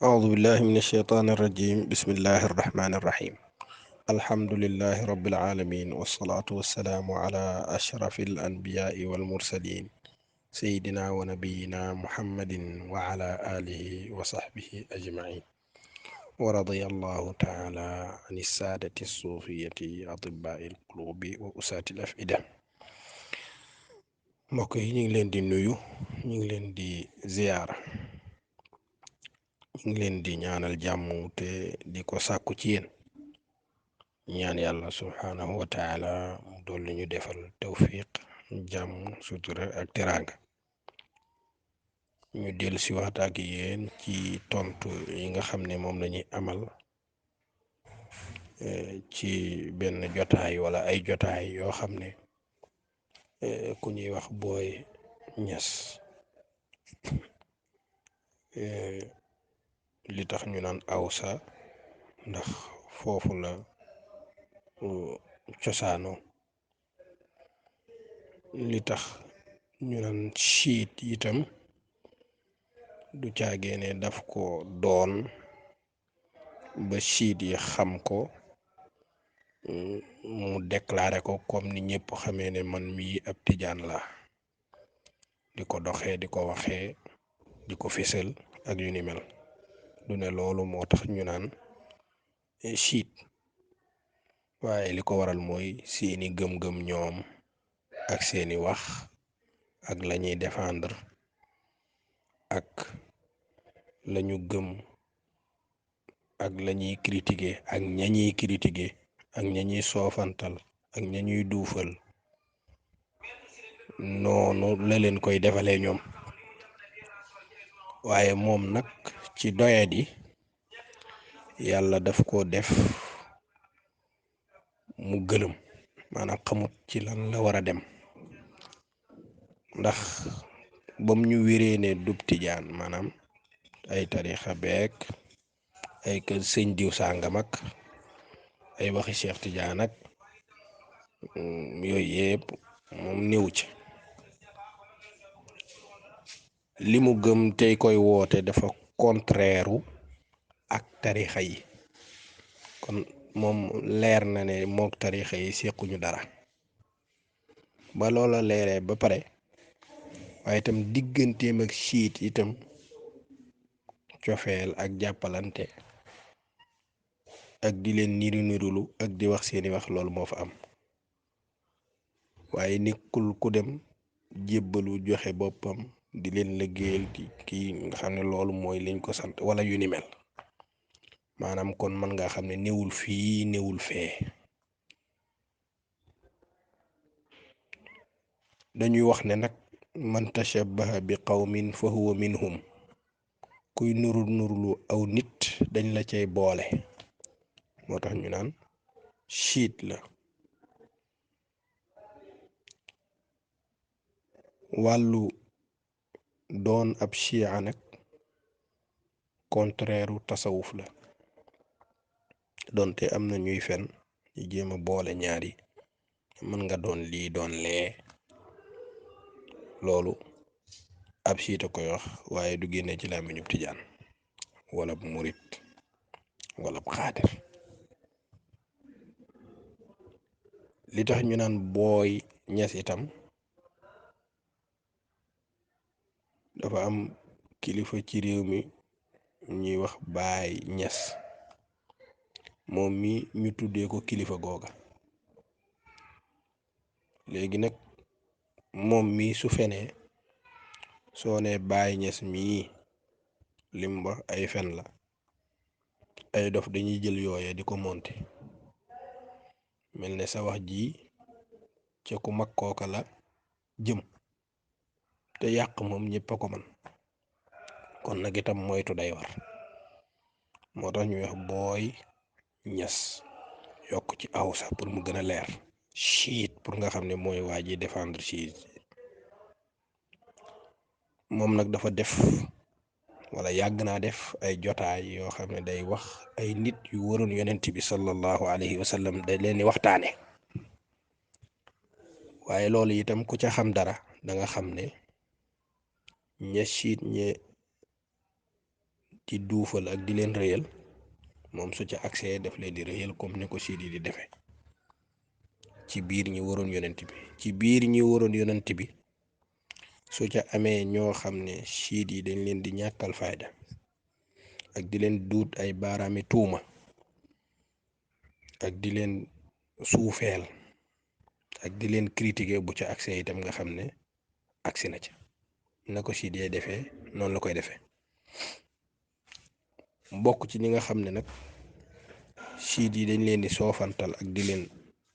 أعوذ بالله من الشيطان الرجيم بسم الله الرحمن الرحيم الحمد لله رب العالمين والصلاة والسلام على أشرف الأنبياء والمرسلين سيدنا ونبينا محمد وعلى آله وصحبه أجمعين ورضي الله تعالى عن السادة الصوفية أطباء القلوب وأساة الأفئدة. mbokk yi ñu ngi leen di nuyu, ñu ngi leen di ziyaara, ñu ngi leen di ñaanal jàmm te di ko sàkku ci yéen. ñaan yàlla subhaanahu wa taala mu dolli ñu defal tawfiq, jàmm, sutura ak teraanga. ñu dellu si waxta ak yéen ci tontu yi nga xam ne moom lañuy amal ci benn jotaay wala ay jotaay yoo xam ne ku ñuy wax Boy Niass li tax ñu naan awsa ndax foofu la cosaano, li tax ñu naan chiit itam du caageene daf ko doon ba chiit yi xam ko mu déclaré ko comme ni ñëpp xamee ne man mii ab tijaan la, di ko doxee, di ko waxee, di ko fésal ak yu ni mel. du ne loolu moo tax ñu naan chiit, waaye li ko waral mooy seeni gëm-gëm ñoom ak seeni wax ak lañuy défendre ak lañu gëm ak lañuy critiquer ak ñañuy critiquer ak ñañuy soofantal ak ñañuy duufal, noonu la leen koy defalee ñoom. waaye moom nag ci doyadi yàlla daf ko def mu gëlëm, maanaam xamut ci lan la war a dem, ndax bam ñu wéree ne dub tijaan, maanaam ay tarixa beek ay kër sëñ diw sàngam ak ay waxi Cheikh Tidiane ak yooyu yëpp moom néew ci. li mu gëm tey koy woote dafa contraire ak tarixa yi, kon moom leer na ne mook tarixa yi séquñu dara. ba loola leeree ba pare, waaye itam digganteem ak siit itam cofeel ak jàppalante ak di leen niru nirulu ak di wax seeni wax, loolu moo fa am. waaye nekkul ku dem jébbalu joxe boppam di leen liggéeyal di kii nga xam ne loolu mooy liñ ko sant wala yu ni mel. maanaam kon mën nga xam ne newul fii newul fee. dañuy wax ne nag man tashabbaha bi qawmin fa huwa minhum, kuy nuru nurulu aw nit dañ la cay boole, moo tax ñu naan chiit la. wàllu doon ab chia nag contraire tasawuf la, donte am na ñuy fen ñu jéem a boole ñaari, mën nga doon lii doon lee, loolu ab chiita koy wax, waaye du génne ci làmmiñub tijaan wala bu murit wala bu xaadir. li tax ñu naan Boy Niass itam dafa am kilifa ci réew mi ñuy wax Baay Ñas, moom mi ñu tuddee ko kilifa googa. léegi nag moom mi su fenee, soo ne Baay Ñas mii lim wax ay fen la, ay dof dañuy jël yooye di ko monte, mel ne sa wax ji ca ku mag kooka la jëm, te yàq moom ñëpp a ko man. kon nag itam moytu day war, moo tax ñuy wax Boy Niass yokk ci awsa pour mu gën a leer, chiite pour nga xam ne mooy waa ji défendre chiite. moom nag dafa def wala yàgg naa def ay jotaay yoo xam ne day wax ay nit yu waroon yonent bi sallallahu alayhi wa sallam da leen di waxtaane. waaye loolu itam ku ca xam dara da nga xam ne ña chiite ñe ci duufal ak di leen rëyal moom su ca accès daf leen di rëyal comme ni ko siid yi di defe ci biir ñi waroon yonent bi ci biir ñi waroon yonent bi su ca amee ñoo xam ne siid yi dañ leen di ñàkkal fayda ak di leen duut ay baaraami tuuma ak di leen suufeel ak di leen critiquer bu ca accès itam nga xam ne agsi na ca na ko siid yee defee noonu la koy defee bokk ci ñi nga xam ne nag siid yi dañ leen di soofantal ak di leen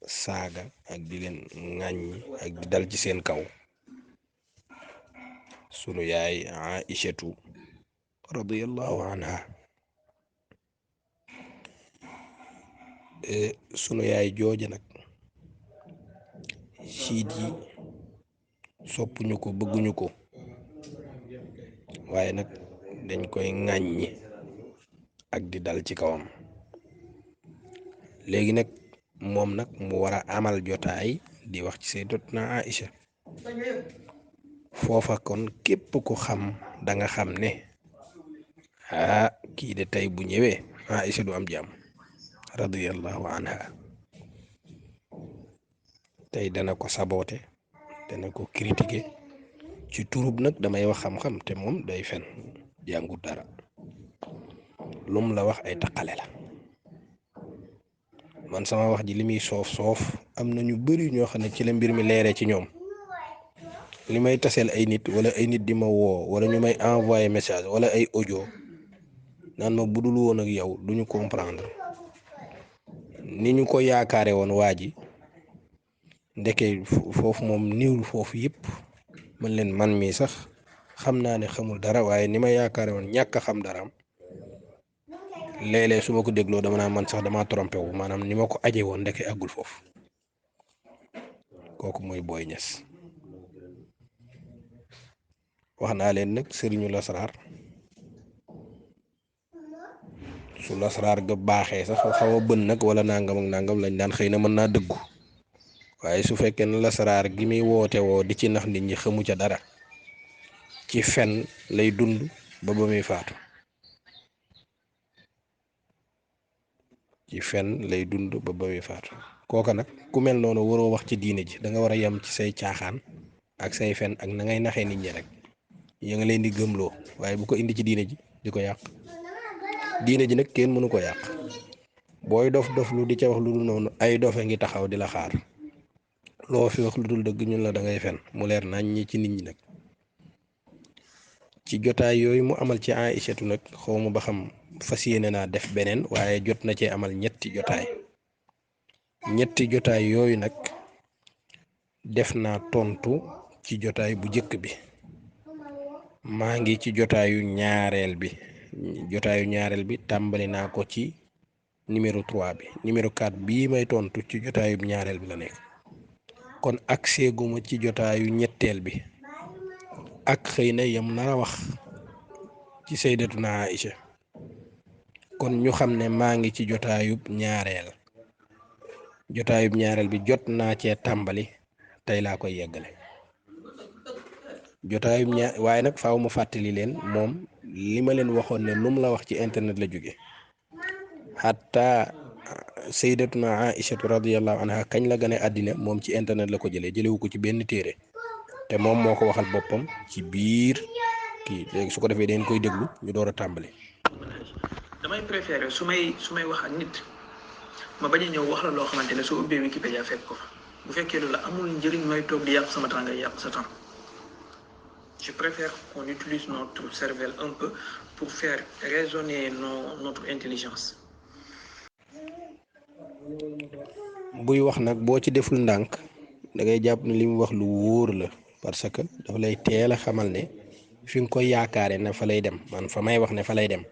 saaga ak di leen ŋàññi ak di dal ci seen kaw sunu yaay Aïchatu radiyallahu anha sunu yaay jooja nag siid yi soppuñu ko bëgguñu ko waaye nag dañ koy ŋàññi ak di dal ci kawam léegi nag moom nag mu war a amal jotaay di wax ci sayyidatuna Aïcha foofa kon képp ku xam danga xam ne kii de tey bu ñëwee Aïcha du am jàmm radiyallahu anha tey dana ko saboote dana ko critiquer ci turub nag damay wax xam-xam te moom day fen jàngut dara lum la wax ay taqale la man sama wax ji li muy soof am na ñu bari ñoo xam ne ci la mbir mi leeree ci ñoom li may taseel ay nit wala ay nit di ma woo wala ñu may envoyer message wala ay audio naan ma budul woon ak yow duñu comprendre ni ñu ko yaakaare woon waa ji ndeke foofu moom niwul foofu yëpp man leen man mii sax xam naa ne xamul dara waaye ni ma yaakaare woon ñàkk a xam daraam léeg-léeg su ma ko dégloo dama naa man sax dama trompé wu maanaam ni ma ko aje woon ndeke àggul foofu kooku mooy Boy Niass wax naa leen nag sëriñu lasraar su lasraar ga baaxee sax xaw a bën nag wala nangam ak nangam lañ daan xëy na mën naa dëggu waaye su fekkee ne lasraar gi muy woote woo di ci nax nit ñi xamu ca dara ci fen lay dund ba muy faatu ci fen lay dund ba muy faatu kooka nag ku mel noonu waroo wax ci diine ji da nga war a yem ci say caaxaan ak say fen ak na ngay naxee nit ñi rek ya nga leen di gëmloo waaye bu ko indi ci diine ji di ko yàq diine ji nag kenn mënu ko yàq booy dof lu di ca wax lu dul noonu ay dofe ngi taxaw di la xaar loo fi wax lu dul dëgg ñun la da ngay fen mu leer nañ ñi ci nit ñi nag ci jotaay yooyu mu amal ci Aïchatu nag xawma ba xam fas yéene naa def beneen waaye jot na cee amal ñetti jotaay yooyu nag def naa tontu ci jotaay bu jëkk bi maa ngi ci jotaayu ñaareel bi tàmbali naa ko ci numéro 3 bi numéro 4 bii may tontu ci jotaayu ñaareel bi la nekk kon accès guma ci jotaayu ñetteel bi ak xëy na yam nar a wax ci sayyidatuna Aïcha kon ñu xam ne maa ngi ci jotaayub ñaareel bi jot naa cee tàmbali tey laa koy yeggale waaye nag faaw mu fàttali leen moom li ma leen waxoon ne lu mu la wax ci internet la jóge hatta sayyidatuna Aïcha radiyallahu anha kañ la gane àddina moom ci internet la ko jëlewu ko ci benn téere te moom moo ko waxal boppam ci biir kii léegi su ko defee dañ koy déglu ñu door a tàmbali. damay préféré su may wax ak nit ma bañ a ñëw wax la loo xamante ne soo ubbee Wikipédia fekk ko fa bu fekkee loolu amul njëriñ may toog di yàq sama temps ngay yàq sa temps je préfère qu'on utilise notre cervelle un peu pour faire raisonner notre intelligence. buy wax nag boo ci deful ndànk da ngay jàpp ne li mu wax lu wóor la parce que dafa lay teel a xamal ne fi nga koy yaakaare ne fa lay dem man fa may wax ne fa lay dem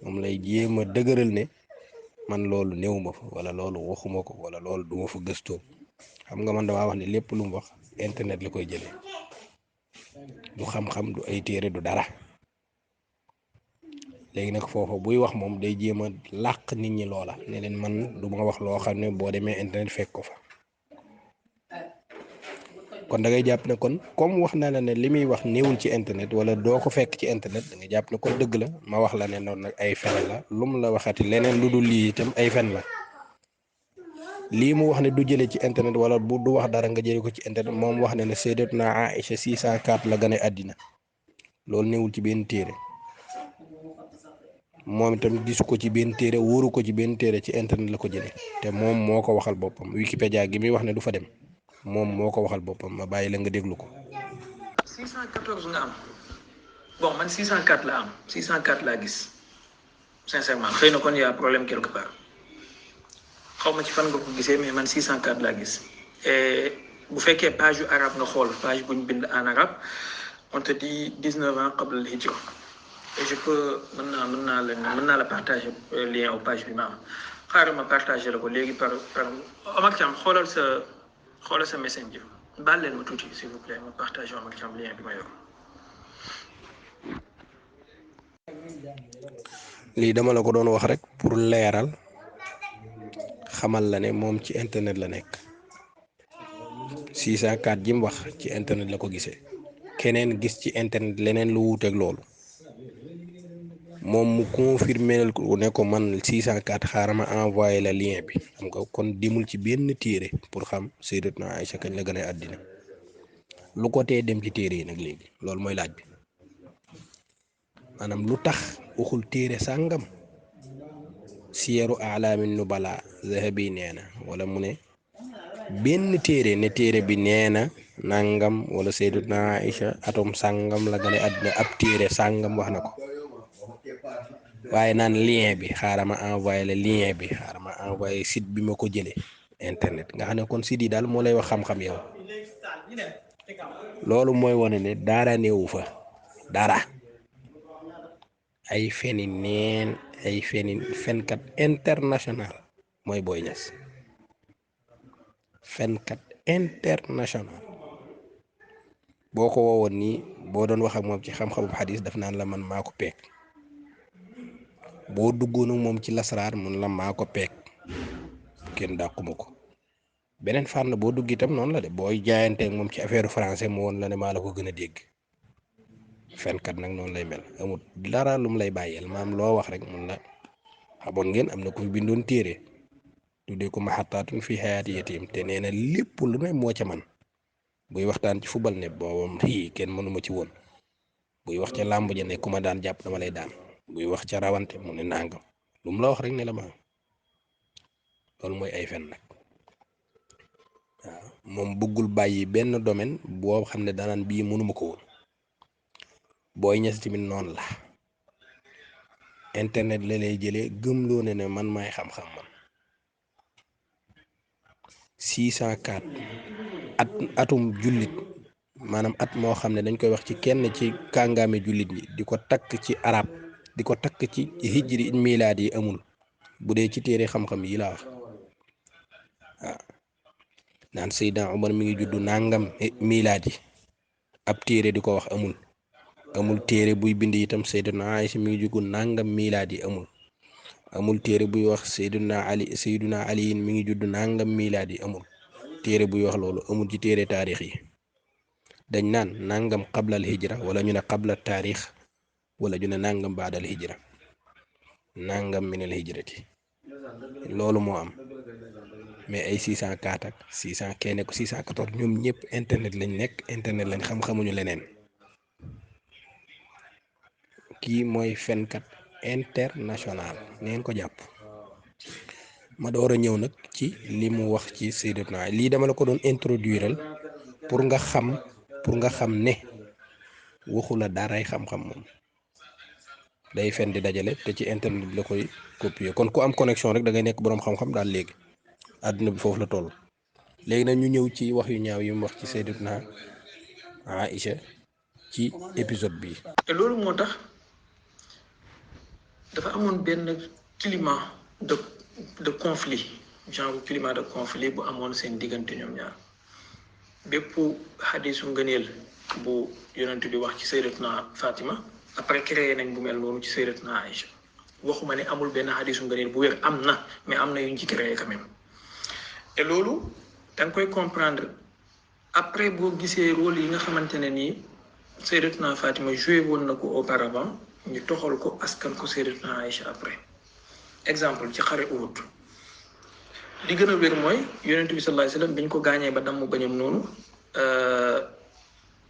moom lay jéem a dëgëral ne man loolu néew ma fa wala loolu waxuma ko wala loolu duma fa gëstoo xam nga man damaa wax ne lépp lu mu wax internet la koy jëlee du xam-xam du ay téere du dara léegi nag foofu buy wax moom day jéem a làq nit ñi loola ne leen man du ma wax loo xam ne boo demee internet fekk ko fa kon da ngay jàpp ne kon comme wax na la ne li muy wax néewul ci internet wala doo ko fekk ci internet da nga jàpp ne kon dëgg la. ma wax la ne noonu nag ay fen la lu mu la waxati leneen lu dul lii itam ay fen la. lii mu wax ne du jële ci internet wala bu du wax dara nga jële ko ci internet moom wax ne ne Sayyidatuna Aïcha 604 la gane àddina loolu néewul ci benn téere moom itam gisu ko ci benn téere wóoru ko ci benn téere ci internet la ko jële te moom moo ko waxal boppam Wikipédia gi muy wax ne du fa dem moom moo ko waxal boppam ma bàyyi la nga déglu ko. 614 nga am bon man 604 la am 604 laa gis sincèrement xëy na kon y a problème quelque part xaw ma ci fan nga ko gisee mais man 604 laa gis et bu fekkee page yu arabe nga xool page bu ñu bind en arabe on te dit 19 ans qabla al hijra et je peux mën naa la partager lien au page bi ma am xaaral ma partager la ko léegi par Omar Thiam xoolal sa messenger baal leen ma tuuti s'il vous plaît ma partager Omar Thiam lien bi ma yor. lii dama la ko doon wax rek pour leeral xamal la ne moom ci internet la nekk 604 ji mu wax ci internet la ko gisee keneen gis ci internet leneen lu wuuteeg loolu moom mu confirmer ko ne ko man 604 xaaral ma envoyé la lien bi xam nga kon dimul ci benn téere pour xam Sayyidatuna Aïcha kañ la gën a àddina lu ko tee dem ci téere yi nag léegi loolu mooy laaj bi maanaam lu tax waxul téere sàngam siyaru alaamin nubala zahabi nee na wala mu ne benn téere ne téere bi nee na nangam wala Sayyidatuna Aïcha atom sàngam la gën a àddina ab téere sàngam wax na ko waaye naan lien bi xaaral ma envoyé la lien bi xaaral ma envoyé site bi ma ko jëlee internet nga xam ne kon site yi daal moo lay wax xam-xam yow loolu mooy wane ne dara néewu fa dara ay feni neen ay fenkat international mooy Boy Niass fenkat international boo ko woowoon nii boo doon wax ak moom ci xam-xamu xadis daf naan la man maa ko peeg boo duggoon ak moom ci lasraar mun la maa ko peeg kenn dàquma ko beneen fànn boo dugg itam noonu la de booy jaayanteeg moom ci affaire français mu woon la ne maa la ko gën a dégg fenkat nag noonu lay mel amul dara lu mu lay bàyyeel maam loo wax rek mun la xamoon ngeen am na ku bindoon téere tuddee ko maxataatun fi xayaati yatim te nee na lépp lu ne moo ca man buy waxtaan ci football ne boobam kenn mënuma ci woon buy wax ca làmb ja ne ku ma daan jàpp dama lay daan buy wax ca rawante mu ne nangam lu mu la wax rek ne la ma loolu mooy ay fen nag waaw moom bëggul bàyyi benn domaine boo xam ne danaan bii mënuma ko woon Boy Niass tamit noonu la internet la lay jëlee gëmloo ne man maay xam-xam man 604 atum jullit maanaam at moo xam ne dañ koy wax ci kenn ci kàngaame jullit ñi di ko takk ci arab di ko takk ci hijri milaad yi amul bu dee ci téere xam-xam yi laa wax waaw naan Seydina Omar mi ngi juddu nangam milaad yi ab téere di ko wax amul téere buy bind itam Seydina Aïcha mi ngi juddu nangam milaad yi amul téere buy wax Seydina Ali mi ngi juddu nangam milaad yi amul téere buy wax loolu amul ci téere taarix yi dañ naan nangam qabla al hijra wala ñu ne qabla taarix wala ñu ne nangam baada al hijra nangam min al hijrati loolu moo am mais ay 604 ak 600 kenn ko 614 ñoom ñëpp internet lañ nekk internet lañ xam-xamuñu leneen kii mooy fenkat international neen ko jàpp ma door a ñëw nag ci li mu wax ci Sayyidatuna lii dama la ko doon introduiral pour nga xam ne waxu la daray xam-xam moom day fen di dajale te ci internet bi la koy copier kon ku am connexion rek da ngay nekk boroom xam-xam daal léegi àdduna bi foofu la toll léegi nag ñu ñëw ci wax yu ñaaw yi mu wax ci Sayyidatuna Aïcha ci épisode bi te loolu moo tax dafa amoon benn climat de conflit genre climat de conflit bu amoon seen diggante ñoom ñaar bépp xadisu ngëneel bu yonent bi wax ci Sayyidatuna Fatima après créé nañ bu mel noonu ci Sayyidatuna Aïcha waxuma ne amul benn xadisu ngëneel bu wér am na mais am na yuñ ci créé quand même te loolu da nga koy comprendre après boo gisee rôle yi nga xamante ne nii Sayyidatuna Fatima joué woon na ko auparavant ñu toxal ko askan ko Sayyidatuna Aïcha après exemple ci xare Uhud li gën a wér mooy yonent bi sallallahu alayhi wasallam bi ñu ko gaañee ba damm bañam noonu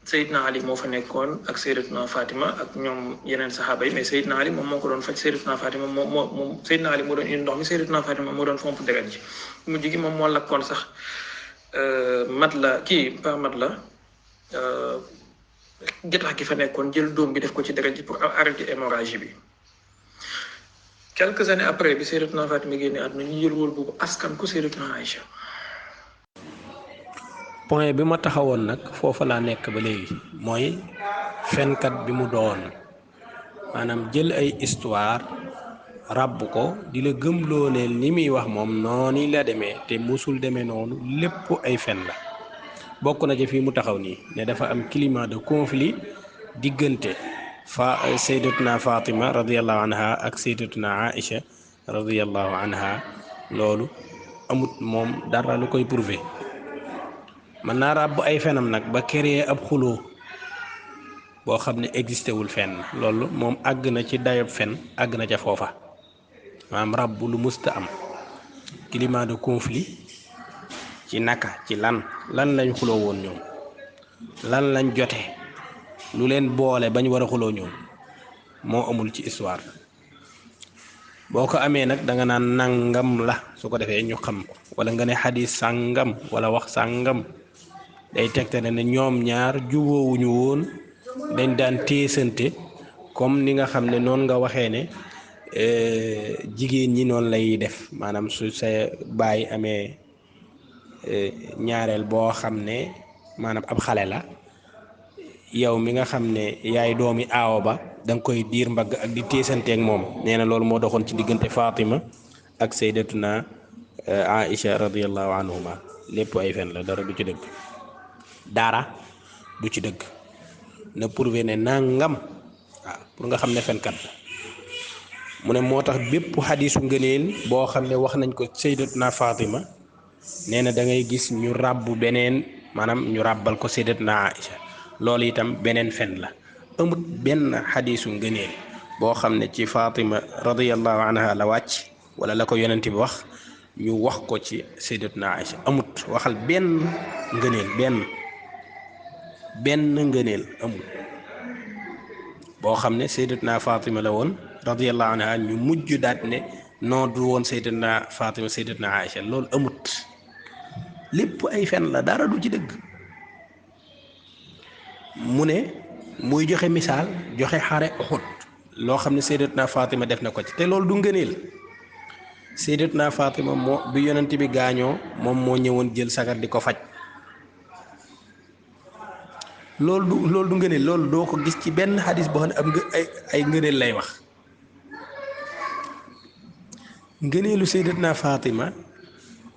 Seydina Ali moo fa nekkoon ak Sayyidatuna Fatima ak ñoom yeneen saxaaba yi mais Seydina Ali moom moo ko doon faj Sayyidatuna Fatima moom Seydina Ali moo doon indi ndox mi Sayyidatuna Fatima moo doon fomp deret ji mujj gi moom moo lakkoon sax mat la kii pas mat la getax gi fa nekkoon jël doom bi def ko ci deret ji pour arrêter hémorragie bi quelques années après bi Sayyidatuna Fatima génne àdduna ñu jël wóol boobu askan ko Sayyidatuna Aïcha. point bi ma taxawoon nag foofa laa nekk ba léegi mooy fenkat bi mu doon maanaam jël ay histoire ràbb ko di la gëmloo ne ni muy wax moom noonu la demee te musul demee noonu lépp ay fen la bokk na ci fii mu taxaw nii ne dafa am climat de conflit diggante sayyidatuna Fatima radiyallahu anha ak sayyidatuna Aïcha radiyallahu anha loolu amut moom dara lu koy prouver mën naa ràbb ay fenam nag ba créer ab xuloo boo xam ne existé wul fenn loolu moom àgg na ci dayob fen àgg na ca foofa maanaam ràbb lu musta am climat de conflit ci naka ci lan lañ xuloo woon ñoom lan lañ jote lu leen boole bañ war a xuloo ñoom moo amul ci histoire boo ko amee nag danga naan nangam la su ko defee ñu xam ko wala nga ne xadis sàngam wala wax sàngam day tegtale ne ñoom ñaar jubóowuñu woon dañ daan téesante comme ni nga xam ne noonu nga waxee ne jigéen ñi noonu lay def maanaam su sa baay amee ñaareel boo xam ne maanaam ab xale la yow mi nga xam ne yaay doomi aawo ba da nga koy diir mbagg ak di téesanteeg moom nee na loolu moo doxoon ci diggante Fatima ak sayyidatuna Aïcha radiyallahu anhuma lépp ay fen la dara du ci dëgg dara du ci dëgg na prouvé ne nangam waaw pour nga xam ne fenkat la mu ne moo tax bépp xadiisu ngëneel boo xam ne wax nañ ko sayyidatuna Fatima nee na da ngay gis ñu ràbb beneen maanaam ñu ràbbal ko sayyidatuna Aïcha loolu itam beneen fen la amut benn xadiisu ngëneel boo xam ne ci Fatima radiyallahu anha la wàcc wala la ko yonent bi wax ñu wax ko ci sayyidatuna Aïcha amut waxal benn ngëneel benn ngëneel amul boo xam ne sayyidatuna Fatima la woon radiyallahu anha ñu mujj daat ne noo du woon sayyidatuna Fatima sayyidatuna Aïcha loolu amut lépp ay fen la dara du ci dëgg mu ne muy joxe misaal joxe xare Uhud loo xam ne sayyidatuna Fatima def na ko ci te loolu du ngëneel sayyidatuna Fatima moo bi yonent bi gaañoo moom moo ñëwoon jël sagar di ko faj loolu du ngëneel loolu doo ko gis ci benn xadis boo xam ne am nga ay ngëneel lay wax ngëneelu sayyidatuna Fatima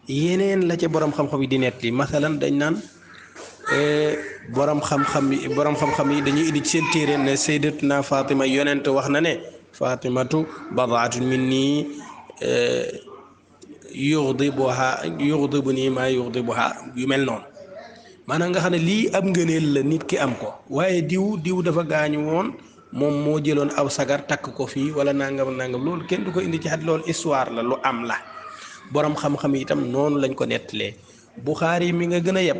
yeneen la ca borom xam-xam yi di nettali masalan dañ naan borom xam-xam yi dañuy indi ci seen téere ne sayyidatuna Fatima yonent wax na ne Fatimatu badaatun minni yughdibuha maa yughdibuha yu mel noonu maanaam nga xam ne lii ab ngëneel la nit ki am ko waaye diw dafa gaañu woon moom moo jëloon aw sagar takk ko fii wala nangam loolu kenn du ko indi ci xat loolu histoire la lu am la borom xam-xam yi itam noonu lañ ko nettalee Buxaari mi nga gën a yeb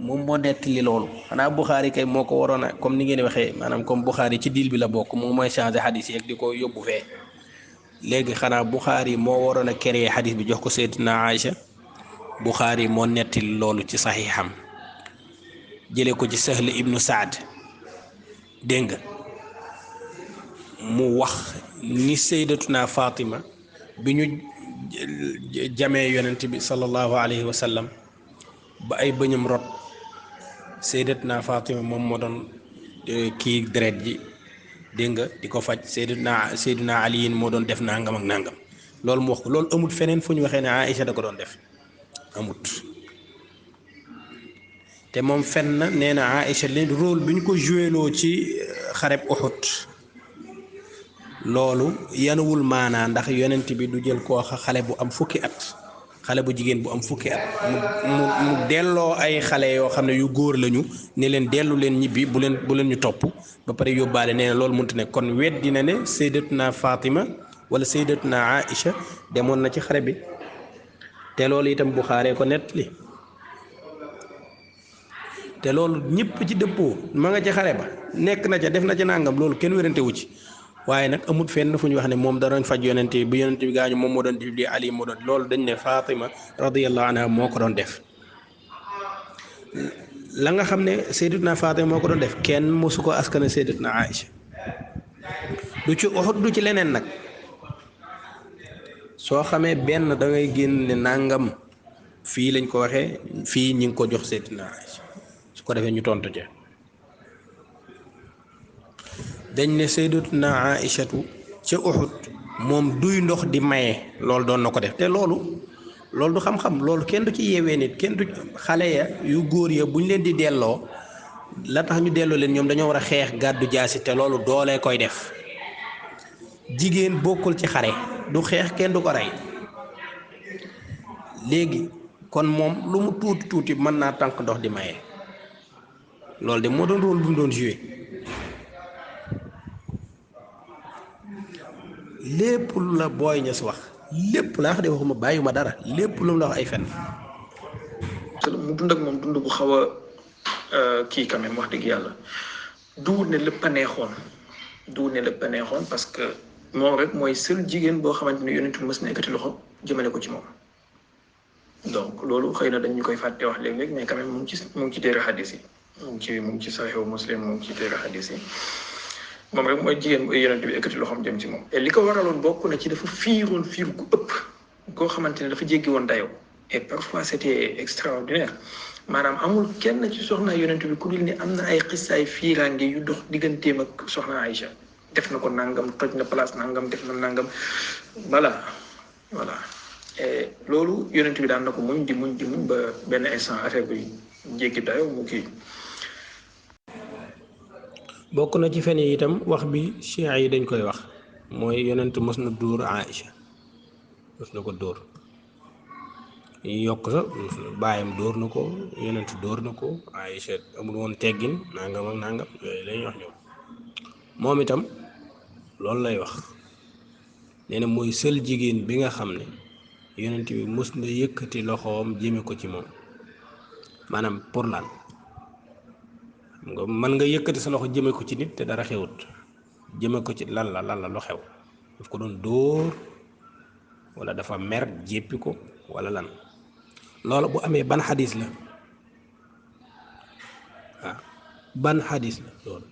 moom moo nettali loolu xanaa Buxaari kay moo ko waroon a comme ni ngeen waxee maanaam comme Buxaari ci diil bi la bokk moom mooy changer xadis yi ak di ko yóbbu fee léegi xanaa Buxaari moo waroon a créer xadis bi jox ko Sayyidatuna Aïcha Buxaari moo nettali loolu ci saxiixam jële ko ci Sahl ibnu Saad dégg nga mu wax ni sayyidatuna Fatima bi ñu jamee yonent bi sallallahu alayhi wa sallam ba ay bëñam rot sayyidatuna Fatima moom moo doon kii deret ji dégg nga di ko faj sayyiduna Ali moo doon def nangam ak nangam loolu mu wax ko loolu amut feneen fu ñu waxee ne Aïcha da ko doon def amut te moom fen na nee na Aïcha leen rôle bi ñu ko joué loo ci xareb Uhud loolu yanuwul maanaa ndax yonent bi du jël koo xale bu am fukki at xale bu jigéen bu am fukki at mu delloo ay xale yoo xam ne yu góor lañu ne leen dellu leen ñibbi bu leen ñu topp ba pare yóbbaale nee na loolu mënut ne kon weddi na ne sayyidatuna Fatima wala sayyidatuna Aïcha demoon na ci xare bi te loolu itam Buxaari ko nettali te loolu ñëpp ci dëppoo ma nga ci xare ba nekk na ca def na ca nangam loolu kenn wérante wu ci waaye nag amul fenn fu ñu wax ne moom da doon faj yonente bi yonente bi gaañu moom moo doon def lii Ali moo doon loolu dañ ne Fatima radiyallahu anha moo ko doon def la nga xam ne sayyidatuna Fatima moo ko doon def kenn mosu ko askane sayyidatuna Aïcha du ci Uhud du ci leneen nag soo xamee benn da ngay génn ne nangam fii lañ ko waxee fii ñi ngi ko jox sayyidatuna Aïcha su ko defee ñu tontu ca dañ ne sayyidatuna Aïchatu ca Uhud moom duy ndox di maye loolu doon na ko def te loolu du xam-xam loolu kenn du ci yeewee nit kenn du xale ya yu góor ya bu ñu leen di delloo la tax ñu delloo leen ñoom dañoo war a xeex gàddu jaasi te loolu doolee koy def jigéen bokkul ci xare du xeex kenn du ko rey léegi kon moom lu mu tuuti tuuti mën naa tànk ndox di maye loolu de moo doon rôle bu mu doon joué lépp lu la Boy Niass wax lépp laa wax de waxuma bàyyuma dara lépp lu mu la wax ay fen mu dund ak moom dund bu xaw a kii quand même wax dëgg yàlla duwut ne lépp a neexoon parce que moom rek mooy seul jigéen boo xamante ne yonent bi mës na yëkkati loxo jëmale ko ci moom donc loolu xëy na dañu koy fàtte wax léeg-léeg mais quand même mu ngi ci téere xadis yi mu ngi ci Sahih Muslim mu ngi ci téere xadis yi moom rek mooy jigéen bu yonent bi yëkkati loxoom jëm ci moom et li ko waraloon bokk na ci dafa fiiroon fiir gu ëpp koo xamante ne dafa jéggi woon dayoo et parfois c'était extraordinaire maanaam amul kenn ci soxna yonent bi ku dul ni am na ay xisaay fiiraange yu dox digganteem ak soxna Aïcha def na ko nangam toj na place nangam def na nangam voilà et loolu yonent bi daan na ko muñ di muñ ba benn instant affaire bi jéggi dayoo mu kii. bokk na ci fen yi itam wax bi chia yi dañ koy wax mooy yonent mos na dóor Aïcha mos na ko dóor yokk sa baayam dóor na ko yonent dóor na ko Aïcha amul woon teggin nangam ak nangam yooyu lañuy wax ñoom moom itam loolu lay wax nee na mooy seul jigéen bi nga xam ne yonent bi mos na yëkkati loxoom jëme ko ci moom maanaam pour lan nga mën nga yëkkati sa loxo jëme ko ci nit te dara xewut jëme ko ci lan la lu xew daf ko doon dóor wala dafa mer jéppi ko wala lan loolu bu amee ban xadis la waaw ban xadis la loolu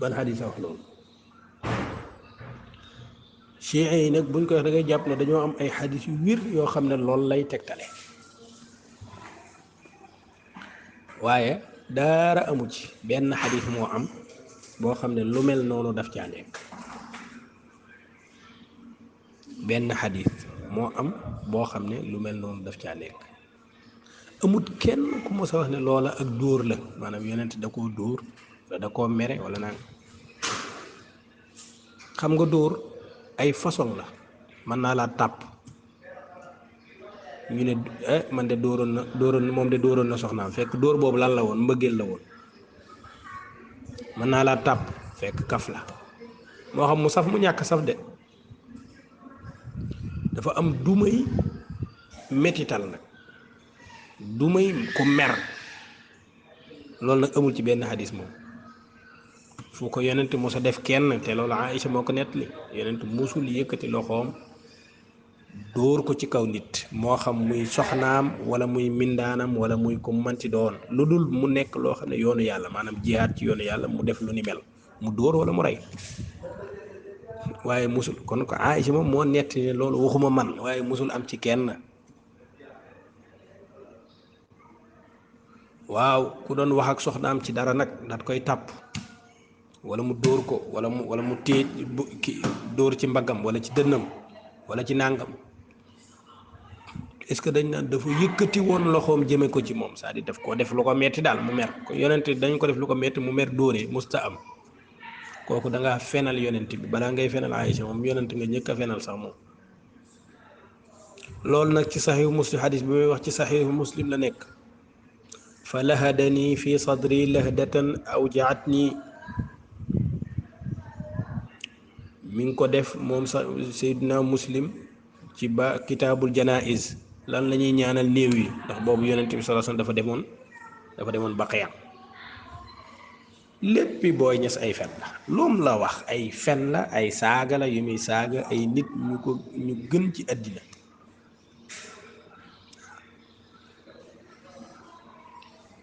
ban xadis la wax loolu chia yi nag buñ koy wax da ngay jàpp ne dañoo am ay xadis yu wir yoo xam ne loolu lay tegtale waaye dara amu ci benn xadis moo am boo xam ne lu mel noonu daf caa nekk benn xadis moo am boo xam ne lu mel noonu daf caa nekk amut kenn ku mos a wax ne loola ak dóor la maanaam yonent da koo dóor wala da koo mere wala naan xam nga dóor ay façon la mën naa laa tàpp ñu ne man de dóoroon na soxnaam fekk dóor boobu lan la woon mbëggeel la woon mën naa laa tàpp fekk kaf la moo xam mu saf mu ñàkk saf de dafa am dumay mettital nag dumay ku mer loolu nag amul ci benn xadis moom fu ko yonent mos a def kenn te loolu Aïcha moo ko nettali yonent mosul yëkkati loxoom dóor ko ci kaw nit moo xam muy soxnaam wala muy mindaanam wala muy ko manti doon lu dul mu nekk loo xam ne yoonu yàlla maanaam jihaad ci yoonu yàlla mu def lu ni mel mu dóor wala mu rey waaye musul kon ko Aïcha moom moo nettali ne loolu waxuma man waaye musul am ci kenn waaw ku doon wax ak soxnaam ci dara nag daat koy tàpp wala mu dóor ko wala mu téej dóor ci mbaggam wala ci dënnam wala ci nàngam est-ce que dañ naan dafa yëkkati woon loxoom jëme ko ci moom c'est-à-dire daf koo def lu ko metti daal mu mer ko yonent dañ ko def lu ko metti mu mer dóoree musta am kooku dangaa fenal yonent bi balaa ngay fenal Aïcha moom yonent nga njëkk a fenal sax moom loolu nag ci saxiixu muslim xadis bi may wax ci saxiixu muslim la nekk fa lahadani fi sadri lahdatan awjaatni mi ngi ko def moom sa Seydina Muslim ci ba kitaabul janaiz lan la ñuy ñaanal néew yi ndax boobu yonent bi sallallahu alayhi wasallam dafa demoon Baqiya léppi Boy Niass ay fen la loom la wax ay fen la ay saaga la yu muy saaga ay nit ñu gën ci àddina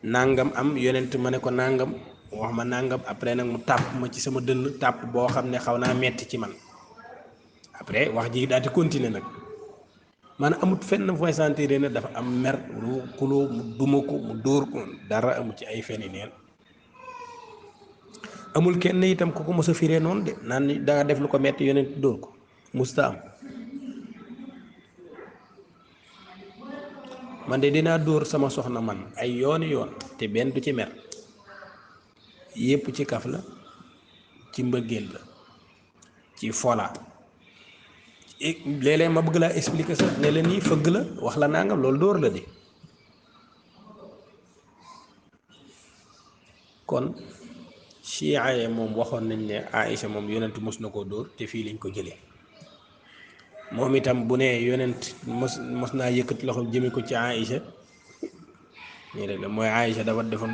nangam am yonent ma ne ko nangam wax ma nangam après nag mu tàpp ma ci sama dënn tàpp boo xam ne xaw naa metti ci man après wax ji daal di continuer nag maanaam amut fenn fooy sentir ne dafa am mer lu kuloo mu duma ko mu dóor ko dara amut ci ay feni neen amul kenn itam ku ko mos a firee noonu de naan ni danga def lu ko metti yonent dóor ko musta am man de dinaa dóor sama soxna man ay yooni yoon te benn du ci mer yépp ci kaf la ci mbëggeel la ci fola léeg-léeg ma bëgg laa expliquer sax ne la nii fëgg la wax la nangam loolu dóor la de kon chia moom waxoon nañ ne Aïcha moom yonent mos na koo dóor te fii lañ ko jëlee moom itam bu ne yonent mos naa yëkkati loxo jëme ko ci Aïcha nii rek la mooy Aïcha dafa defoon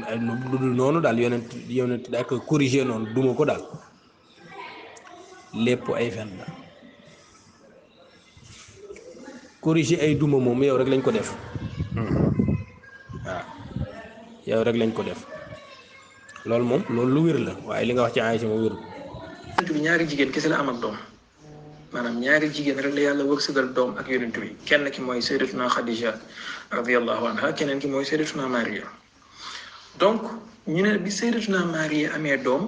lu dul noonu daal yonent daa ko corriger noonu duma ko daal lépp ay fen la corriger ay duma moom yow rek lañ ko def waaw yow rek lañ ko def loolu moom loolu lu wér la waaye li nga wax ci Aïcha moom wér yonent bi ñaari jigéen kese la am ak doom maanaam ñaari jigéen rek la yàlla wërsëgal doom ak yonent bi kenn ki mooy sayyidatuna Khadija radiyallahu anha keneen ki mooy sayyidatuna Maria donc ñu ne bi sayyidatuna Maria amee doom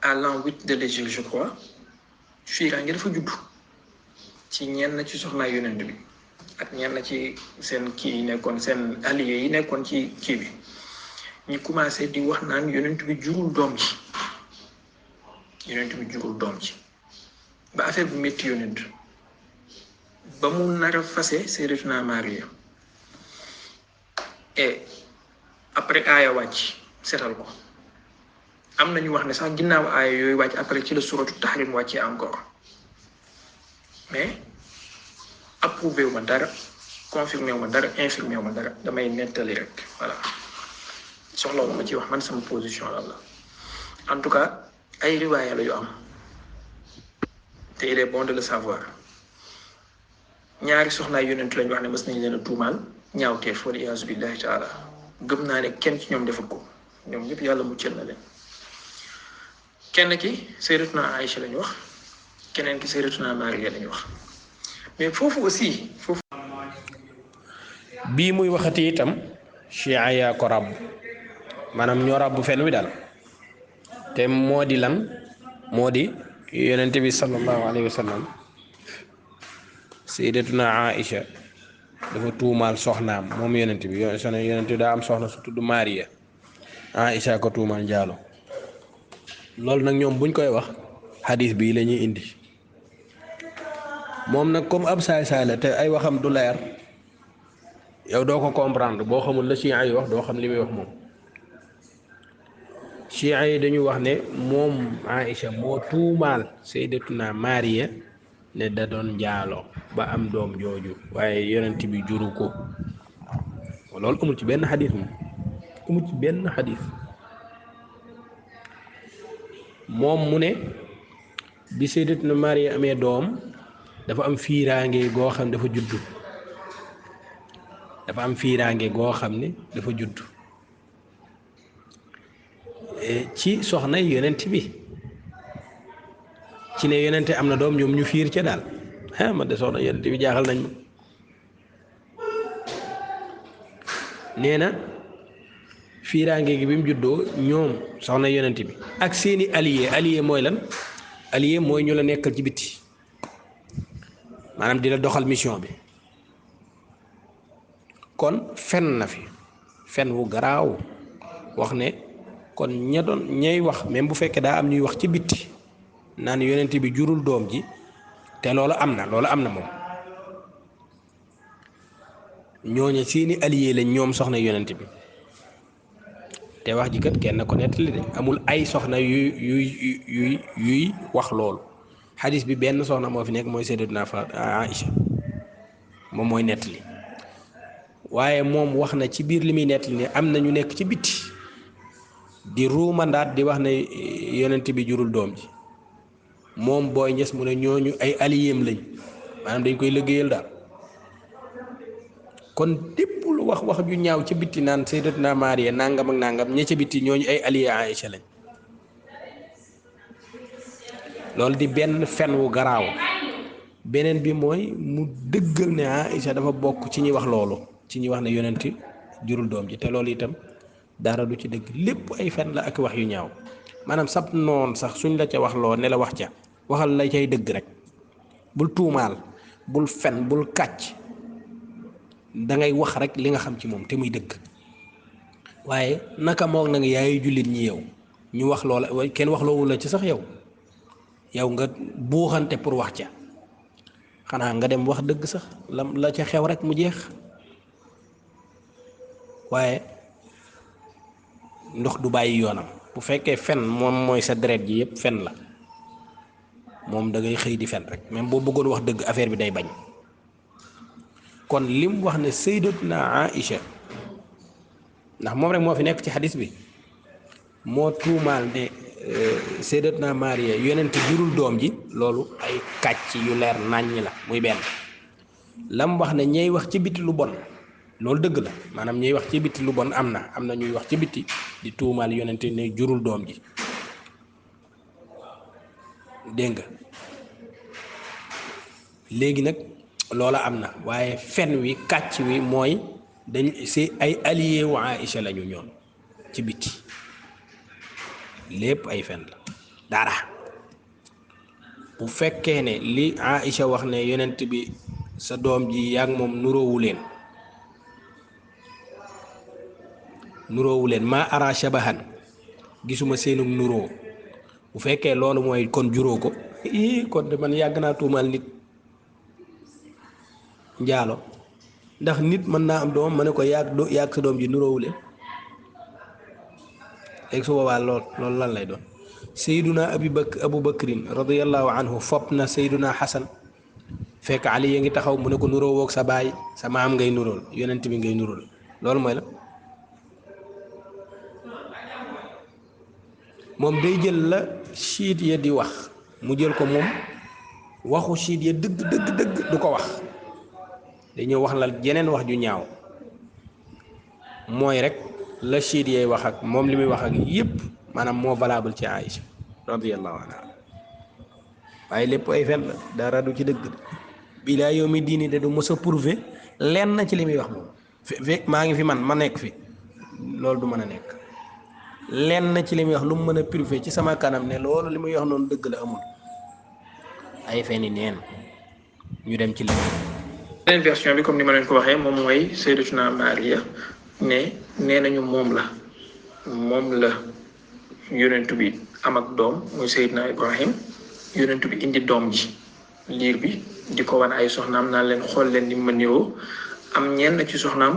à l'an 8 de l'Hégire je crois fiiraange dafa judd ci ñenn ci soxnaa yonent bi ak ñenn ci seen kii yi nekkoon seen alliés yi nekkoon ci kii bi ñu commencé di wax naan yonent bi jurul doom ji ba affaire bi métti yonent ba mu nar a fase sayyidatuna Maria et après aaya wàcc setal ko am na ñu wax ne sax ginnaaw aaya yooyu wàcc après ci la suratu tahrim wàccee encore mais approuvé wu ma dara confirmé wu ma dara infirmé wu ma dara damay nettali rek voilà soxla ma ci wax man sama position la en tout cas ay riwaaya la yu am te il est bon de le savoir ñaari soxnaay yonent lañu wax ne mës nañ leen a tuumaal ñaawteef wala iyaazu billahi taala gëm naa ne kenn ci ñoom deful ko ñoom ñëpp yàlla muccal na leen kenn ki sayyidatuna Aïcha lañu wax keneen ki sayyidatuna Maria lañu wax mais foofu aussi bii muy waxati itam chia yaa ko ràbb maanaam ñoo ràbb fen wi daal te moo di lan moo di yonente bi sallallahu alayhi wa sallam sayyidatuna Aïcha dafa tuumaal soxnaam moom yonente bi yonente bi daa am soxna su tudd Maria Aïcha ko tuumaal njaalo loolu nag ñoom buñ koy wax xadis bii la ñuy indi moom nag comme ab saay-saay la te ay waxam du leer yow doo ko comprendre boo xamul la chiites yi wax doo xam li muy wax moom chiites yi dañuy wax ne moom Aïcha moo tuumaal sayyidatuna Maria ne da doon njaaloo ba am doom jooju waaye yonent bi juru ko loolu amul ci benn xadis moom amul ci benn xadis moom mu ne bi sayyidatuna Maria amee doom dafa am fiiraange goo xam dafa juddu ci soxna yonent bi ci ne yonente am na doom ñoom ñu fiir ca daal man de soxna yonent bi jaaxal nañ ma nee na fiiraange gi bi mu juddoo ñoom soxna yonent bi ak seeni allié mooy lan allié mooy ñu la nekkal ci bitti maanaam di la doxal mission bi kon fen na fi fen wu garaaw wax ne kon ñay wax même bu fekkee daa am ñuy wax ci bitti naan yonent bi jurul doom ji te loolu am na moom ñooña seeni allié lañ ñoom soxna yonent bi te wax ji kat kenn ko nettali de amul ay soxna yuy wax loolu xadis bi benn soxna moo fi nekk mooy sayyidatuna Aïcha moom mooy nettali waaye moom wax na ci biir li muy nettali ne am na ñu nekk ci bitti di ruumandaat di wax ne yonent bi jurul doom ji moom Boy Niass mu ne ñooñu ay alliéem lañ maanaam dañ koy liggéeyal daal kon dépp lu wax ju ñaaw ca bitti naan sayyidatuna Maariya nangam ak nangam ña ca bitti ñooñu ay allié Aïcha lañ loolu di benn fen wu garaaw beneen bi mooy mu dëggal ne Aïcha dafa bokk ci ñuy wax loolu ci ñuy wax ne yonent jurul doom ji te loolu itam dara du ci dëgg lépp ay fen la ak wax yu ñaaw maanaam sab noon sax suñ la ca wax loo ne la wax ca waxal la cay dëgg rek bul tuumaal bul fen bul kàcc dangay wax rek li nga xam ci moom te muy dëgg waaye naka moog nag yaay jullit ñi yow ñu wax loola kenn wax loowu la ci sax yow nga buuxante pour wax ca xanaa nga dem wax dëgg sax la ca xew rek mu jeex waaye ndox du bàyyi yoonam bu fekkee fen moom mooy sa deret ji yëpp fen la moom da ngay xëy di fen rek même boo bëggoon wax dëgg affaire bi day bañ kon lim wax ne sayyidatuna Aïcha ndax moom rek moo fi nekk ci xadis bi moo tuumaal ne sayyidatuna Maariya yonent jurul doom ji loolu ay kàcc yu leer nàññ la muy benn lam wax ne ñey wax ci biti lu bon loolu dëgg la maanaam ñuy wax ci bitti lu bon am na ñuy wax ci bitti di tuumaal yonente ne jurul doom ji dégg nga léegi nag loola am na waaye fen wi kàcc wi mooy dañ si ay allié wu Aïcha lañu ñoon ci bitti lépp ay fen la dara bu fekkee ne li Aïcha wax ne yonent bi sa doom ji yaag moom nuróowu leen maa ara shabahan gisuma seenum nuróo bu fekkee loolu mooy kon juróo ko kon de man yàgg naa tuumaal nit njaalo ndax nit mën naa am doom ma ne ko yàgg sa doom ji nuróowu leen léegi su boobaa loolu lan lay doon sayduna abu bakrin radiyallahu anhu fopp na sayduna xasan fekk ali ya ngi taxaw mu ne ko nuróowoog sa baay sa maam ngay nuróol yonent bi ngay nuróol loolu mooy la moom day jël la siit ya di wax mu jël ko moom waxu siit ya dëgg du ko wax dañoo wax la jeneen wax ju ñaaw mooy rek la siit yay wax ak moom li muy wax ak yépp maanaam moo valable ci Aïcha radiyallahu anha waaye lépp ay fen la dara du ci dëgg bilaa yow mi diini de du mës a prouver lenn ci li muy wax moom fekk maa ngi fi ma nekk fi loolu du mën a nekk lenn ci li muy wax lu mu mën a prouver ci sama kanam ne loolu li muy wax noonu dëgg la amul ay feni neen ñu dem ci beneen version bi comme ni ma leen ko waxee moom mooy sayyidatuna Maariya nee nañu moom la yonentu bi am ak doom muy sayyidna Ibrahim yonentu bi indi doom ji liir bi di ko wan ay soxnaam naan leen xool leen ni ma niroo am ñenn ci soxnaam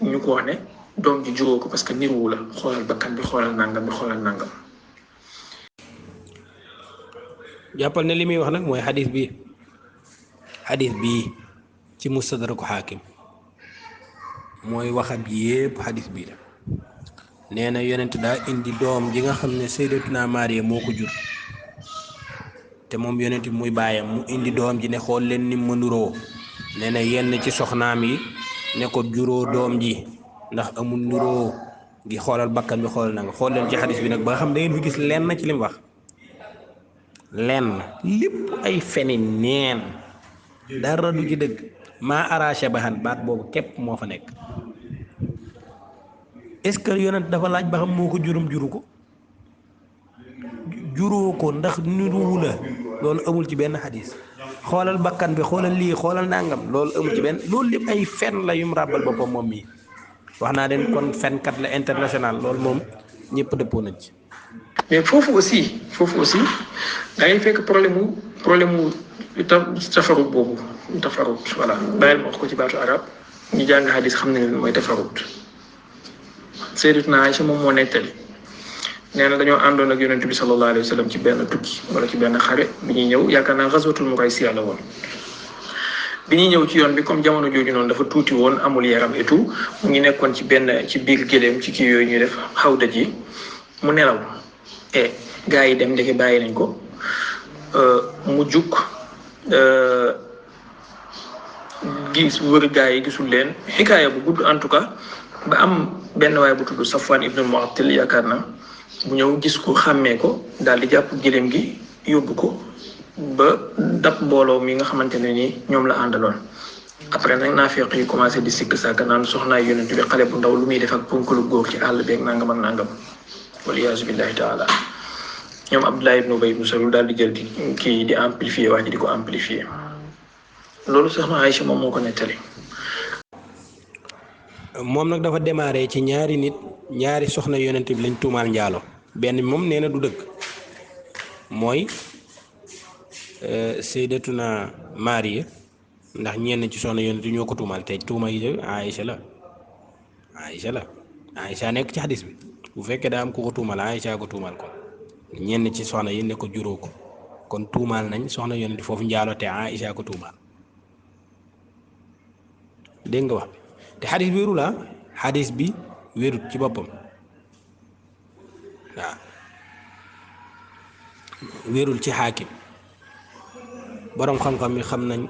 ñu ko wax ne doom ji juróo ko parce que niruwu la xoolal bakkan bi xoolal nangam jàppal ne li muy wax nag mooy xadis bii ci mustadraku xaakim mooy waxam yépp xadis bii la nee na yonent daa indi doom ji nga xam ne sayyidatuna Maariya moo ko jur te moom yonent bi muy bàyyam mu indi doom ji ne xool leen ni ma nuroo nee na yenn ci soxnaam yi ne ko juróo doom ji ndax amul nuroo gi xoolal bakkan bi xoolal na nga xool leen ci xadis bi nag ba nga xam da ngeen fi gis lenn ci li mu wax lenn lépp ay feni neen dara du ci dëgg maa arraché baxan baat boobu képp moo fa nekk est-ce que yonent dafa laaj ba xam moo ko juru ko juróo ko ndax niruwu la loolu amul ci benn xadis xoolal bakkan bi xoolal lii xoolal nangam loolu amul ci benn loolu lépp ay fen la yum ràbbal boppam moom mii wax naa leen kon fenkat la international loolu moom ñëpp dëppoo nañ ci. mais foofu aussi da ngay fekk problème mu tafarut boobu tafarut voilà bàyyil ma wax ko ci baatu arab ñu jàng xadis xam ne mooy tafarrud. Sayyidatuna Aïcha moom moo nettali nee na dañoo àndoon ak yonent bi sallallahu alayhi wa sallam ci benn tukki wala ci benn xare bi ñuy ñëw yaakaar naa xaswatul Muraysiya la woon. bi ñuy ñëw ci yoon bi comme jamono jooju noonu dafa tuuti woon amul yaram et tout mu ngi nekkoon ci biir géléem ci kii yooyu ñuy def xawda ji mu nelaw gaa yi dem ndeke bàyyi nañ ko mu jug gis wër gaa yi gisul leen xikaaya bu gudd en tout cas ba am benn waaye bu tudd Safwan ibnu Mu'attal yaakaar naa bu ñëw gis ko xàmmee ko daal di jàpp géléem gi yóbbu ko ba dab mbooloo mi nga xamante ne ni ñoom la àndaloon. après nag naafeq yi commencé di sikk sàkk naan soxnaay yonent bi xale bu ndaw lu muy def ak ponkalu góor ci àll beeg nangam ak nangam waliyaasu billahi taala ñoom Abdullah ibnu Ubay ibnu Salul daal di jël kii di amplifier wax ji di ko amplifier loolu soxna Aïcha moom moo ko nettali. moom nag dafa démarré ci ñaari soxna yonent bi lañ tuumaal njaalo benn bi moom nee na du dëgg mooy Sayyidatuna Maariya ndax ñenn ci soxna yonent ñoo ko tuumaal te tuuma yi Aïcha la Aïcha nekk ci xadis bi bu fekkee daa am ku ko tuumaal Aïcha ko tuumaal ko ñenn ci soxna yi ne ko juróo ko kon tuumaal nañ soxna yonent foofu njaalo te Aïcha ko tuumaal dégg nga wax te xadis bi wérul xadis bi wérut ci boppam waaw wérul ci xaakim boroom xam-xam mi xam nañ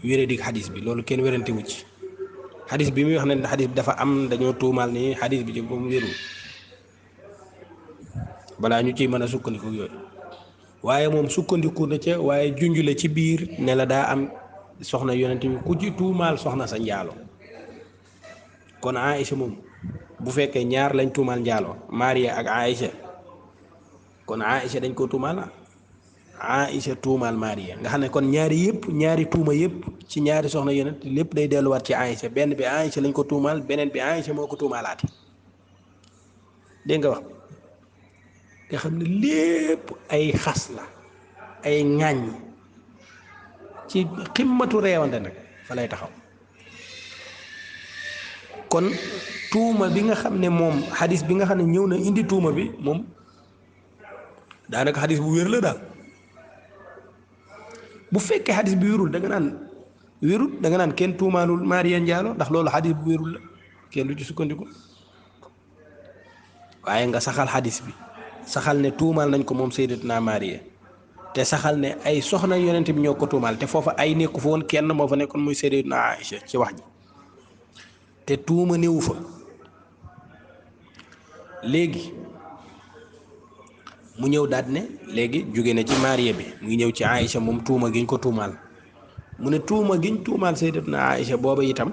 wéradik xadis bi loolu kenn wérante wu ci xadis bi muy wax ne xadis bi dafa am dañoo tuumaal ni xadis bi ci boppam wérul balaa ñu ciy mën a sukkandiku yooyu waaye moom sukkandiku na ca waaye junj la ci biir ne la daa am soxna yonent bi ku ci tuumaal soxna sa njaalo kon Aïcha moom bu fekkee ñaar lañ tuumaal njaalo Maria ak Aïcha kon Aïcha dañ ko tuumaal Aïcha tuumaal Maria nga xam ne kon ñaari tuuma yëpp ci ñaari soxna yonent lépp day delluwaat ci Aïcha benn bi Aïcha lañ ko tuumaal beneen bi Aïcha moo ko tuumaalaati dégg nga wax nga xam ne lépp ay xas la ay ŋàññ ci ximmatu reewante nag fa lay taxaw kon tuuma bi nga xam ne moom xadis bi nga xam ne ñëw na indi tuuma bi moom daanaka xadis bu wér la daal bu fekkee xadis bi wérul da nga naan kenn tuumaalul Maria njaalo ndax loolu xadis bu wérul la kenn du ci sukkandiku waaye nga saxal xadis bi saxal ne tuumaal nañ ko moom Sayyidatuna Maria te saxal ne ay soxna yonent bi ñoo ko tuumaal te foofa ay nekku fa woon kenn moo fa nekkoon muy Sayyidatuna Aïcha ci wax ji te tuuma néewu fa léegi mu ñëw daat ne léegi jóge na ci Maria bi mu ngi ñëw ci Aïcha moom tuuma giñ ko tuumaal mu ne tuuma giñ tuumaal Sayyidatuna Aïcha booba itam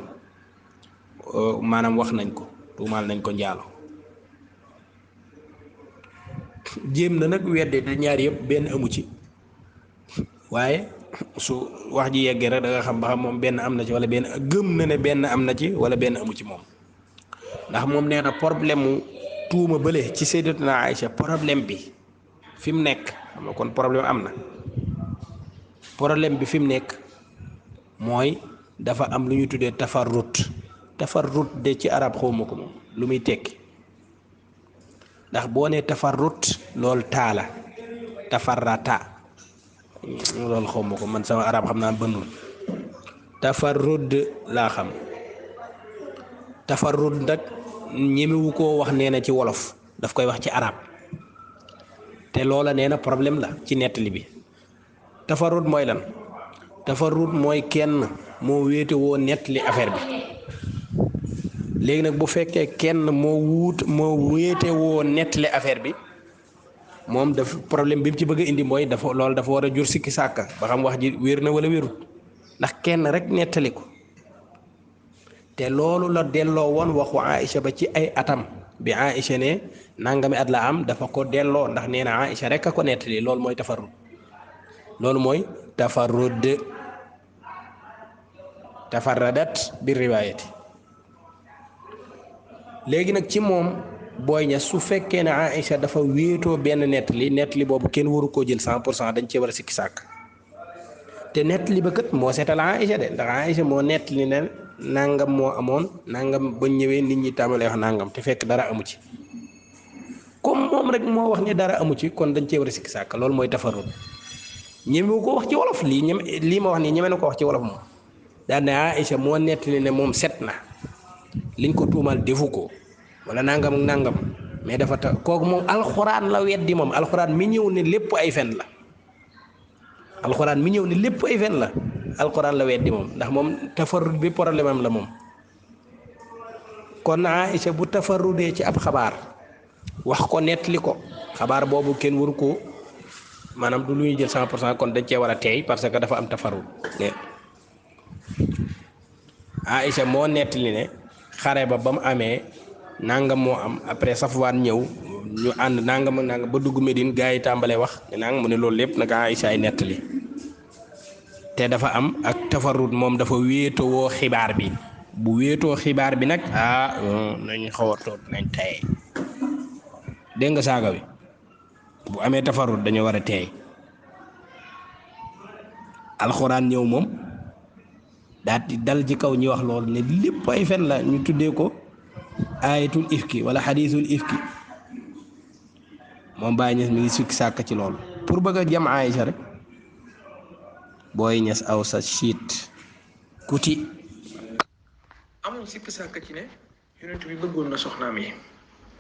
maanaam wax nañ ko tuumaal nañ ko njaalo jéem na nag wedde te ñaar yëpp benn amu ci waaye su wax ji yeggee rek da nga xam ba xam moom benn am na ci wala benn gëm na ne benn am na ci wala benn amu ci moom ndax moom nee na problème mu tuuma bële ci Sayyidatuna Aïcha problème bi fi mu nekk xam nga kon problème am na problème bi fi mu nekk mooy dafa am lu ñu tuddee tafarrut de ci arab xawma ko moom lu muy tekki ndax boo nee tafarrut loolu taala tafarrata loolu xawma ko man sama arab xam naa bënnul tafarrud laa xam tafarrud nag ñemewu koo wax nee na ci wolof daf koy wax ci arab te loola nee na problème la ci nettali bi tafarrud mooy lan tafarrud mooy kenn moo wéete woo nettali affaire bi léegi nag bu fekkee kenn moo wéete woo nettali affaire bi moom daf problème bi mu ci bëgg a indi mooy loolu dafa war a jur sikki sàkka ba xam wax ji wér na wala wérut ndax kenn rek nettali ko te loolu la delloo woon waxu Aïcha ba ci ay atam bi Aïcha ne nangami at la am dafa ko delloo ndax nee na Aïcha rek a ko nettali loolu mooy tafarrud loolu mooy tafarrud tafarradat bi riwaayati léegi nag ci moom booy ña su fekkee ne Aïcha dafa wéetoo benn nettali boobu kenn waru koo jël 100% dañ cee war a sikki sàkk te nettali ba kat moo seetal Aïcha de ndax Aïcha moo nettali ne nangam moo amoon nangam ba ñëwee nit ñi tàmbalee wax nangam te fekk dara amu ci comme moom rek moo wax ne dara amu ci kon dañ cee war a sikki sàkk loolu mooy tafarrud ñeme ko wax ci wolof lii ma wax nii ñeme na ko wax ci wolof moom daan ne Aïcha moo nettali ne moom set na liñ ko tuumal defu ko wala nangam ak nangam mais dafa ta kooku moom alxuraan la weddi moom alxuraan mi ñëw ne lépp ay fen la alxuraan mi ñëw ne lépp ay fen la alxuraan la weddi moom ndax moom tafarrud bi problème am la moom kon Aïcha bu tafarrudee ci ab xabaar wax ko nettali ko xabaar boobu kenn waru ko maanaam du lu ñuy jël 100% kon dañ cee war a teey parce que dafa am tafarrud Aïcha moo nettali ne xare ba mu amee nangam moo am après Safwaan ñëw ñu ànd nangam ak nangam ba dugg Médine gaa yi tàmbalee wax ne nangam mu ne loolu lépp nag Aïcha ay nettali te dafa am ak tafarrud moom dafa wéetoo xibaar bi bu wéetoo xibaar bi nag nañ xaw a toog nañ tey dégg nga saaga wi bu amee tafarrud dañoo war a teey alxuraan ñëw moom daal di dal ci kaw ñi wax loolu ne lépp ay fen la ñu tuddee ko ayatul ifki wala xadiisul ifki moom Baay Ñas mi ngi sikki sàkk ci loolu pour bëgg a jam Aïcha rek Booy Ñas aw sa siit kuti amuñ sikki sàkk ci ne yonent bi bëggoon na soxnaam yi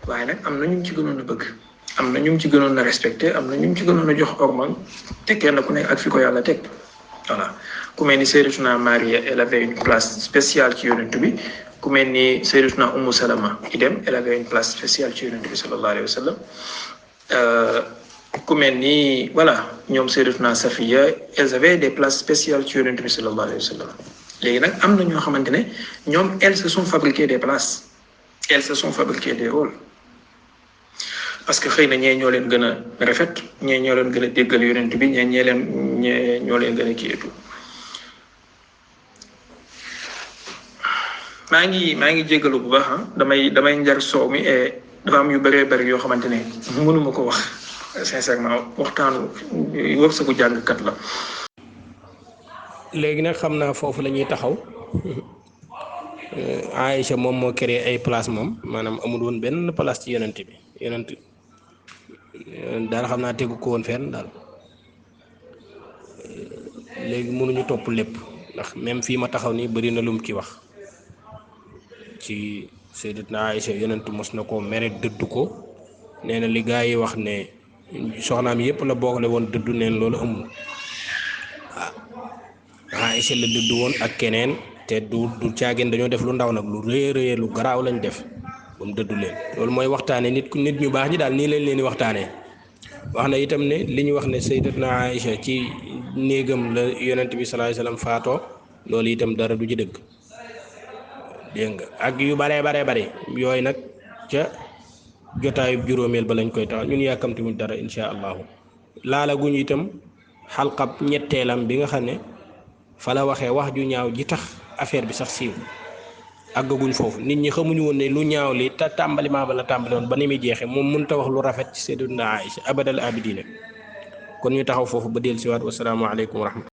waaye nag am na ñu ci gënoon a bëgg am na ñu ci gënoon a respecté am na ñu ci gënoon a jox ormal te kenn ku nekk ak fi ko yàlla teg voilà ku mel ni Sayyidatuna Maria elle avait une place spéciale ci yonent bi ku mel ni Sayyidatuna Ummu Salama idem elle avait une place spéciale ci yonent bi sallallahu alayhi wa sallam ku mel ni voilà ñoom Sayyidatuna Safiya elles avaient des places spéciales ci yonent bi sallallahu alayhi wa sallam léegi nag am na ñoo xamante ne ñoom elles se sont fabriquées des places elles se sont fabriquées des rôles parce que xëy na ñee ñoo leen gën a rafet ñee ñoo leen gën a déggal yonent bi ñee ñoo leen gën a kii et tout maa ngi jégalu bu baax damay njar soow mi et dafa am yu bëree bëri yoo xamante ne mënuma ko wax sincèrement waxtaanu wërsëgu jàngkat la. léegi nag xam naa foofu la ñuy taxaw Aïcha moom moo créé ay place moom maanaam amul woon benn place ci yonent bi yonent daal xam naa tegu ko woon fenn daal léegi mënuñu topp lépp ndax même fii ma taxaw nii bëri na lum ci wax ci Sayyidatuna Aïcha yonent mos na ko mere dëddu ko nee na li gaa yi wax ne soxnaam yëpp la boole woon dëddu neen loolu amul waaw Aïcha la dëddu woon ak keneen te du caagin dañoo def lu ndaw nag lu rëy lu garaaw lañ def ba mu dëddu leen loolu mooy waxtaane nit ñu baax ñi daal nii leen leen di waxtaanee wax na itam ne li ñu wax ne Sayyidatuna Aïcha ci néegam la yonent bi sallallahu alayhi wasallam faatoo loolu itam dara du ci dëgg dégg nga ak yu bare yooyu nag ca jotaayu juróomeel ba lañ koy tax ñun yàkkamti wuñ dara insha allahu laala guñu itam xalqab ñetteelam bi nga xam ne fa la waxee wax ju ñaaw ji tax affaire bi sax siiw àggaguñ foofu nit ñi xamuñu woon ne lu ñaaw li te tàmbaliment ba la tàmbali woon ba ni muy jeexee moom mënut a wax lu rafet ci Sayyidatuna Aïcha abadal abidina kon ñu taxaw foofu ba dellusiwaat wassalaamu aleykum wa rahmatulah